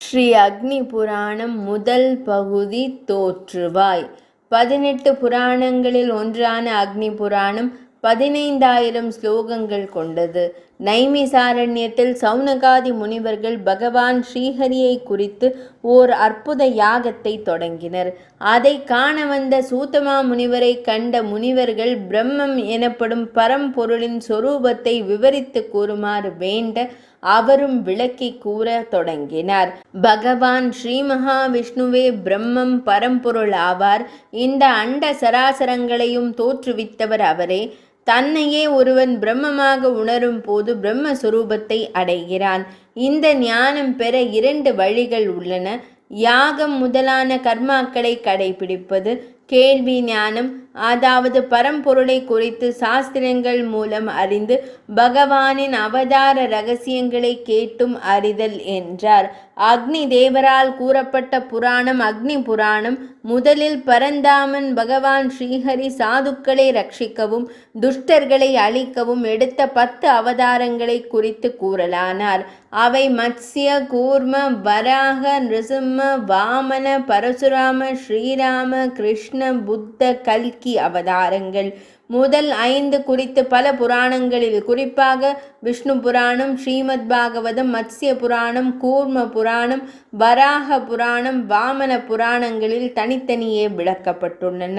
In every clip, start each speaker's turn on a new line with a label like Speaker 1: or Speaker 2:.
Speaker 1: ஸ்ரீ அக்னி புராணம் முதல் பகுதி தோற்றுவாய். 18 புராணங்களில் ஒன்றான அக்னி புராணம் 15,000 ஸ்லோகங்கள் கொண்டது. நைமிசாரண்யத்தில் சௌனகாதி முனிவர்கள் பகவான் ஸ்ரீஹரியை குறித்து ஓர் அற்புத யாகத்தை தொடங்கினர். அதை காண வந்த சூதமா முனிவரை கண்ட முனிவர்கள் பிரம்மம் எனப்படும் பரம்பொருளின் சொரூபத்தை விவரித்து கூறுமாறு வேண்ட அவரும் விளக்கி கூற தொடங்கினார். பகவான் ஸ்ரீ மகாவிஷ்ணுவே பிரம்மம் பரம்பொருள் ஆவார். இந்த அண்ட சராசரங்களையும் தோற்றுவித்தவர் அவரே. தன்னையே ஒருவன் பிரம்மமாக உணரும் போது பிரம்மஸ்வரூபத்தை அடைகிறான். இந்த ஞானம் பெற 2 வழிகள் உள்ளன. யாகம் முதலான கர்மாக்களை கடைபிடிப்பது, கேள்வி ஞானம், அதாவது பரம்பொருளை குறித்து சாஸ்திரங்கள் மூலம் அறிந்து பகவானின் அவதார ரகசியங்களை கேட்டும் அறிதல் என்றார். அக்னி தேவரால் கூறப்பட்ட புராணம் அக்னி புராணம். முதலில் பரந்தாமன் பகவான் ஸ்ரீஹரி சாதுக்களை ரட்சிக்கவும் துஷ்டர்களை அழிக்கவும் எடுத்த 10 அவதாரங்களை குறித்து கூறலானார். அவை மத்ஸ்ய, கூர்ம, வராக, நிருசிம்ம, வாமன, பரசுராம, ஸ்ரீராம, கிருஷ்ண, புத்த, கல்கி அவதாரங்கள். முதல் 5 குறித்து பல புராணங்களில், குறிப்பாக விஷ்ணு புராணம், ஸ்ரீமத் பாகவதம், மத்ஸ்ய புராணம், கூர்ம புராணம், வராக புராணம், வாமன புராணங்களில் தனித்தனியே விளக்கப்பட்டுள்ளன.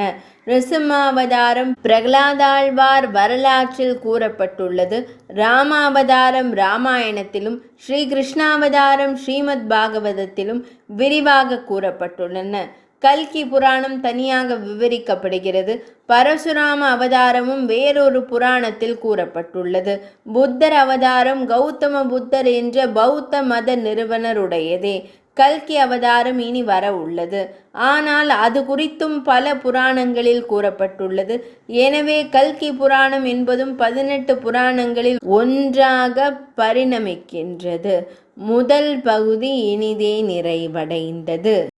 Speaker 1: நிருசிம்மாவதாரம் பிரகலாதாழ்வார் வரலாற்றில் கூறப்பட்டுள்ளது. ராமாவதாரம் ராமாயணத்திலும் ஸ்ரீ கிருஷ்ணாவதாரம் ஸ்ரீமத் பாகவதத்திலும் விரிவாக கூறப்பட்டுள்ளன. கல்கி புராணம் தனியாக விவரிக்கப்படுகிறது. பரசுராம அவதாரமும் வேறொரு புராணத்தில் கூறப்பட்டுள்ளது. புத்தர் அவதாரம் கௌதம புத்தர் என்ற பௌத்த மத நிறுவனருடையதே. கல்கி அவதாரம் இனி வர உள்ளது. ஆனால் அது குறித்தும் பல புராணங்களில் கூறப்பட்டுள்ளது. எனவே கல்கி புராணம் என்பதும் 18 புராணங்களில் ஒன்றாக பரிணமிக்கின்றது. முதல் பகுதி இனிதே நிறைவடைந்தது.